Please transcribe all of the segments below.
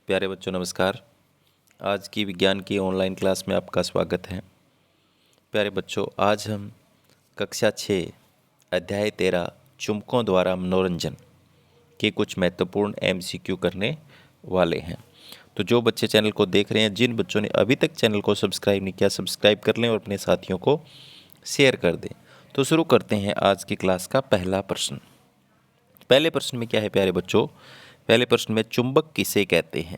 प्यारे बच्चों नमस्कार। आज की विज्ञान की ऑनलाइन क्लास में आपका स्वागत है। प्यारे बच्चों, आज हम कक्षा 6 अध्याय 13 चुंबकों द्वारा मनोरंजन के कुछ महत्वपूर्ण MCQ करने वाले हैं। तो जो बच्चे चैनल को देख रहे हैं, जिन बच्चों ने अभी तक चैनल को सब्सक्राइब नहीं किया, सब्सक्राइब कर लें और अपने साथियों को शेयर कर दें। तो शुरू करते हैं आज की क्लास का पहला प्रश्न। पहले प्रश्न में क्या है प्यारे बच्चों? पहले प्रश्न में चुंबक किसे कहते हैं?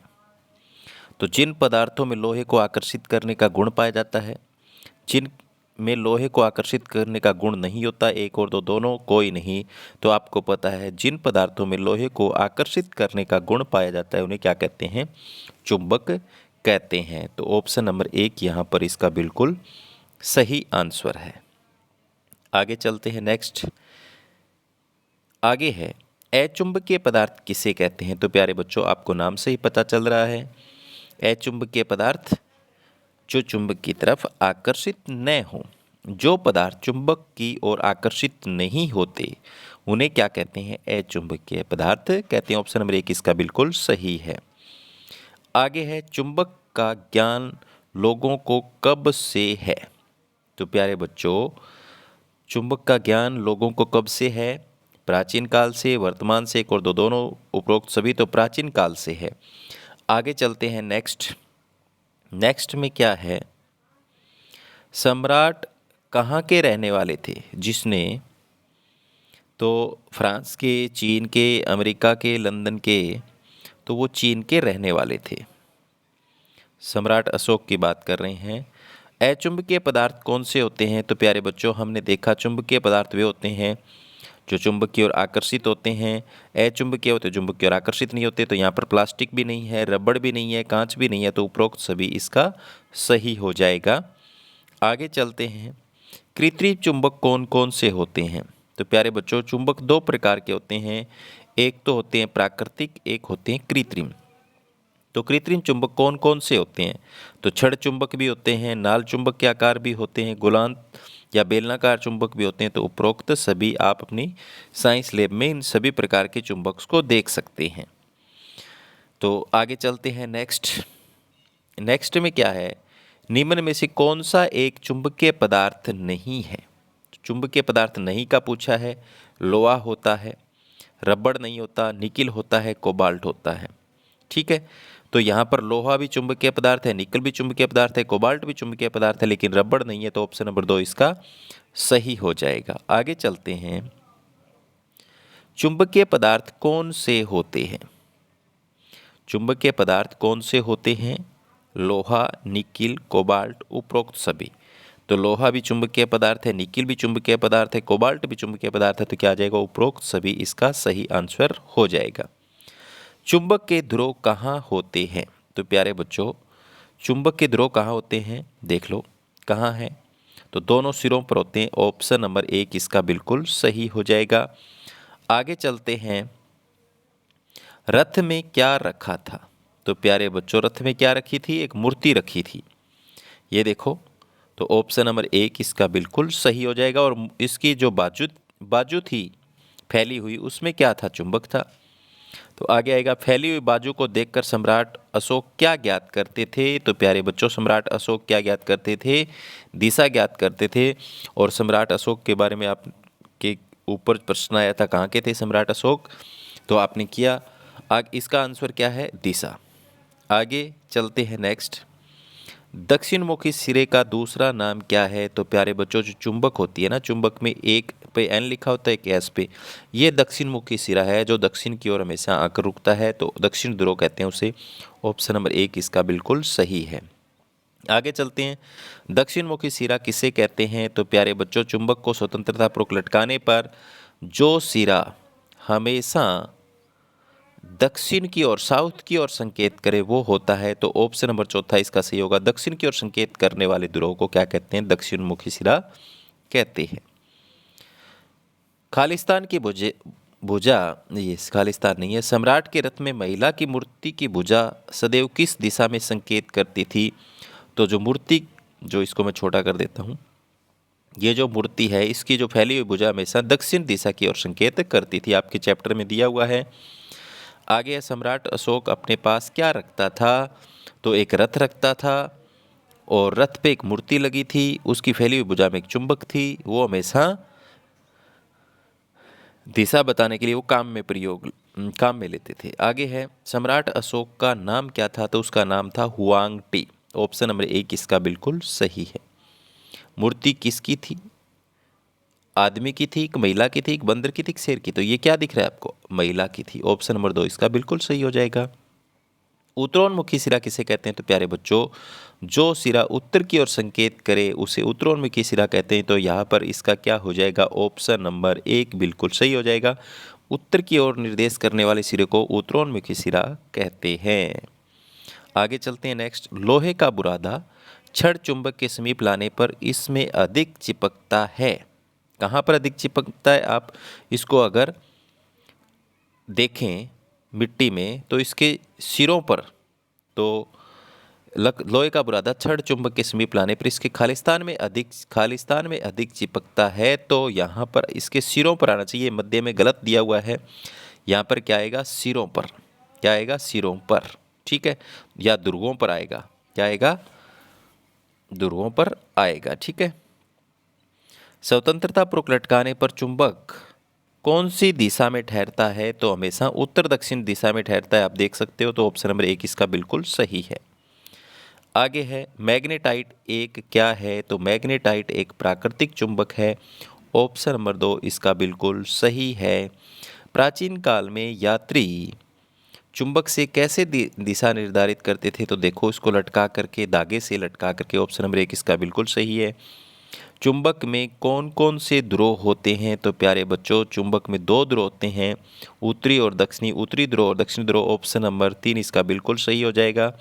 तो जिन पदार्थों में लोहे को आकर्षित करने का गुण पाया जाता है, जिन में लोहे को आकर्षित करने का गुण नहीं होता, एक और दो दोनों कोई नहीं, तो आपको पता है जिन पदार्थों में लोहे को आकर्षित करने का गुण पाया जाता है उन्हें क्या कहते हैं? चुंबक कहते हैं। तो ऑप्शन नंबर 1 यहाँ पर इसका बिल्कुल सही आंसर है। आगे चलते हैं, नेक्स्ट आगे है अचुंबकीय पदार्थ किसे कहते हैं? तो प्यारे बच्चों, आपको नाम से ही पता चल रहा है, अचुंबकीय पदार्थ जो चुंबक की तरफ आकर्षित न हो। जो पदार्थ चुंबक की ओर आकर्षित नहीं होते उन्हें क्या कहते हैं? अचुंबकीय पदार्थ कहते हैं। ऑप्शन नंबर 1 इसका बिल्कुल सही है। आगे है चुंबक का ज्ञान लोगों को कब से है? तो प्यारे बच्चों, चुंबक का ज्ञान लोगों को कब से है? प्राचीन काल से, वर्तमान से, एक और दो दोनों, उपरोक्त सभी तो प्राचीन काल से है। आगे चलते हैं, नेक्स्ट में क्या है? सम्राट कहाँ के रहने वाले थे जिसने, तो फ्रांस के, चीन के, अमेरिका के, लंदन के, तो वो चीन के रहने वाले थे। सम्राट अशोक की बात कर रहे हैं। अचुंबकीय पदार्थ कौन से होते हैं? तो प्यारे बच्चों, हमने देखा चुंबकीय पदार्थ वे होते हैं जो चुंबक की ओर आकर्षित होते हैं। अचुंबकीय होते चुंबक की ओर आकर्षित नहीं होते। तो यहाँ पर प्लास्टिक भी नहीं है, रबड़ भी नहीं है, कांच भी नहीं है, तो उपरोक्त सभी इसका सही हो जाएगा। आगे चलते हैं, कृत्रिम चुंबक कौन कौन से होते हैं? तो प्यारे बच्चों, चुंबक दो प्रकार के होते हैं, एक तो होते हैं प्राकृतिक, एक होते हैं कृत्रिम। तो कृत्रिम चुंबक कौन कौन से होते हैं? तो छड़ चुंबक भी होते हैं, नाल चुंबक के आकार भी होते हैं, गोलांत या बेलनाकार चुंबक भी होते हैं। तो उपरोक्त सभी आप अपनी साइंस लैब में इन सभी प्रकार के चुंबक को देख सकते हैं। तो आगे चलते हैं, नेक्स्ट में क्या है? निम्न में से कौन सा एक चुंबकीय पदार्थ नहीं है? चुंबकीय पदार्थ नहीं का पूछा है। लोहा होता है, रबड़ नहीं होता, निकिल होता है, कोबाल्ट होता है। ठीक है, तो यहाँ पर लोहा भी चुंबकीय पदार्थ है, निकल भी चुंबकीय पदार्थ है, कोबाल्ट भी चुंबकीय पदार्थ है, लेकिन रबड़ नहीं है। तो ऑप्शन नंबर 2 इसका सही हो जाएगा। आगे चलते हैं, चुंबकीय पदार्थ कौन से होते हैं? चुंबकीय पदार्थ कौन से होते हैं? लोहा, निकिल, कोबाल्ट, उपरोक्त सभी। तो लोहा भी चुंबकीय पदार्थ है, निकिल भी चुंबकीय पदार्थ है, कोबाल्ट भी चुंबकीय पदार्थ है। तो क्या आ जाएगा? उपरोक्त सभी इसका सही आंसर हो जाएगा। चुंबक के ध्रुव कहाँ होते हैं? तो प्यारे बच्चों, चुंबक के ध्रुव कहाँ होते हैं? देख लो कहाँ है। तो दोनों सिरों पर होते हैं। ऑप्शन नंबर 1 इसका बिल्कुल सही हो जाएगा। आगे चलते हैं, रथ में क्या रखा था? तो प्यारे बच्चों, रथ में क्या रखी थी? एक मूर्ति रखी थी, ये देखो। तो ऑप्शन नंबर 1 इसका बिल्कुल सही हो जाएगा। और इसकी जो बाजू थी फैली हुई, उसमें क्या था? चुंबक था। तो आगे आएगा, फैली हुई बाजू को देखकर सम्राट अशोक क्या ज्ञात करते थे? तो प्यारे बच्चों, सम्राट अशोक क्या ज्ञात करते थे? दिशा ज्ञात करते थे। और सम्राट अशोक के बारे में आपके ऊपर प्रश्न आया था, कहाँ के थे सम्राट अशोक? तो आपने किया। इसका आंसर क्या है? दिशा। आगे चलते हैं, नेक्स्ट, दक्षिण मुखी सिरे का दूसरा नाम क्या है? तो प्यारे बच्चों, जो चुंबक होती है ना, चुंबक में एक पे एन लिखा होता है, एक एस पे, ये दक्षिण मुखी सिरा है जो दक्षिण की ओर हमेशा आकर रुकता है। तो दक्षिण ध्रुव कहते हैं उसे। ऑप्शन नंबर 1 इसका बिल्कुल सही है। आगे चलते हैं, दक्षिण मुखी सिरा किसे कहते हैं? तो प्यारे बच्चों, चुंबक को स्वतंत्रतापूर्वक लटकाने पर जो सिरा हमेशा दक्षिण की ओर, साउथ की ओर संकेत करे, वो होता है। तो ऑप्शन नंबर 4 इसका सही होगा। दक्षिण की ओर संकेत करने वाले ध्रुव को क्या कहते हैं? दक्षिण मुखी सिरा कहते हैं। खालिस्तान की भुजा, ये खालिस्तान नहीं है, सम्राट के रथ में महिला की मूर्ति की भुजा सदैव किस दिशा में संकेत करती थी? तो जो मूर्ति, जो इसको मैं छोटा कर देता हूँ, ये जो मूर्ति है, इसकी जो फैली हुई भुजा हमेशा दक्षिण दिशा की ओर संकेत करती थी। आपके चैप्टर में दिया हुआ है। आगे है सम्राट अशोक अपने पास क्या रखता था? तो एक रथ रखता था और रथ पे एक मूर्ति लगी थी, उसकी फैली हुई भुजा में एक चुंबक थी, वो हमेशा दिशा बताने के लिए वो काम में लेते थे। आगे है सम्राट अशोक का नाम क्या था? तो उसका नाम था हुआंग टी। ऑप्शन नंबर 1 इसका बिल्कुल सही है। मूर्ति किसकी थी? आदमी की थी, एक महिला की थी, एक बंदर की थी, एक शेर की? तो ये क्या दिख रहा है आपको? महिला की थी। ऑप्शन नंबर 2 इसका बिल्कुल सही हो जाएगा। उत्तरोन्मुखी सिरा किसे कहते हैं? तो प्यारे बच्चों, जो सिरा उत्तर की ओर संकेत करे उसे उत्तरोन्मुखी सिरा कहते हैं। तो यहाँ पर इसका क्या हो जाएगा? ऑप्शन नंबर 1 बिल्कुल सही हो जाएगा। उत्तर की ओर निर्देश करने वाले सिरे को उत्तरोन्मुखी सिरा कहते हैं। आगे चलते हैं नेक्स्ट। लोहे का बुरादा छड़ चुंबक के समीप लाने पर इसमें अधिक चिपकता है। कहाँ पर अधिक चिपकता है? आप इसको अगर देखें मिट्टी में तो इसके सिरों पर, तो लोहे का बुरादा छड़ चुंबक के समीप लाने पर इसके खालिस्तान में अधिक चिपकता है। तो यहाँ पर इसके सिरों पर आना चाहिए, मध्य में गलत दिया हुआ है। यहाँ पर क्या आएगा? सिरों पर। क्या आएगा? सिरों पर। ठीक है, या ध्रुवों पर आएगा। क्या आएगा? ध्रुवों पर आएगा। ठीक है। स्वतंत्रता पूर्वक लटकाने पर चुंबक कौन सी दिशा में ठहरता है? तो हमेशा उत्तर दक्षिण दिशा में ठहरता है, आप देख सकते हो। तो ऑप्शन नंबर 1 इसका बिल्कुल सही है। आगे है मैग्नेटाइट एक क्या है? तो मैग्नेटाइट एक प्राकृतिक चुंबक है। ऑप्शन नंबर 2 इसका बिल्कुल सही है। प्राचीन काल में यात्री चुंबक से कैसे दिशा निर्धारित करते थे? तो देखो, इसको लटका करके, धागे से लटका करके। ऑप्शन नंबर 1 इसका बिल्कुल सही है। चुंबक में कौन कौन से ध्रुव होते हैं? तो प्यारे बच्चों, चुंबक में 2 ध्रुव होते हैं, उत्तरी और दक्षिणी। उत्तरी ध्रुव और दक्षिणी ध्रुव। ऑप्शन नंबर 3 इसका बिल्कुल सही हो जाएगा।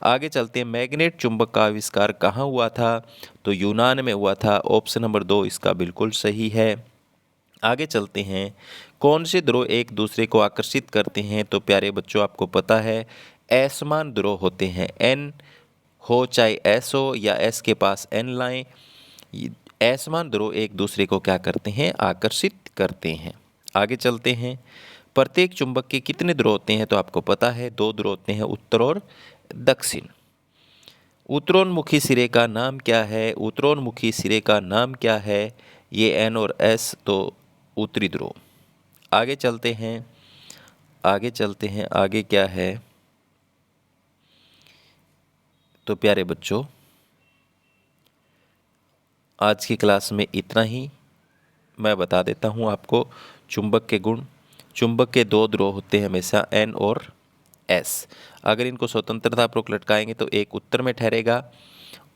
आगे चलते हैं। मैग्नेट चुंबक का आविष्कार कहाँ हुआ था? तो यूनान में हुआ था। ऑप्शन नंबर 2 इसका बिल्कुल सही है। आगे चलते हैं। कौन से ध्रुव एक दूसरे को आकर्षित करते हैं? तो प्यारे बच्चों, आपको पता है असमान ध्रुव होते हैं। एन हो चाहे एस हो, या एस के पास एन लाएं, असमान ध्रुव एक दूसरे को क्या करते हैं? आकर्षित करते हैं। आगे चलते हैं। प्रत्येक चुंबक के कितने ध्रुव होते हैं? तो आपको पता है 2 ध्रुव होते हैं, उत्तर और दक्षिण। उत्तरोन्मुखी सिरे का नाम क्या है? उत्तरोन्मुखी सिरे का नाम क्या है? ये एन और एस, तो उत्तरी ध्रुव। आगे चलते हैं। आगे क्या है? तो प्यारे बच्चों, आज की क्लास में इतना ही। मैं बता देता हूँ आपको चुंबक के गुण। चुंबक के 2 ध्रुव होते हैं हमेशा, एन और एस। अगर इनको स्वतंत्रतापूर्वक लटकाएंगे तो एक उत्तर में ठहरेगा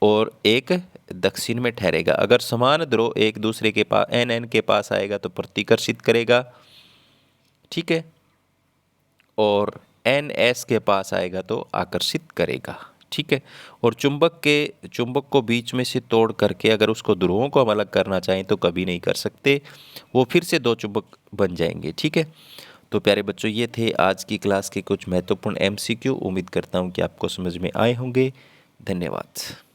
और एक दक्षिण में ठहरेगा। अगर समान ध्रुव एक दूसरे के पास एन के पास आएगा तो प्रतिकर्षित करेगा। ठीक है, और एन एस के पास आएगा तो आकर्षित करेगा। ठीक है, और चुंबक को बीच में से तोड़ करके अगर उसको ध्रुवों को हम अलग करना चाहें तो कभी नहीं कर सकते, वो फिर से 2 चुंबक बन जाएंगे। ठीक है, तो प्यारे बच्चों, ये थे आज की क्लास के कुछ महत्वपूर्ण MCQ। उम्मीद करता हूँ कि आपको समझ में आए होंगे। धन्यवाद।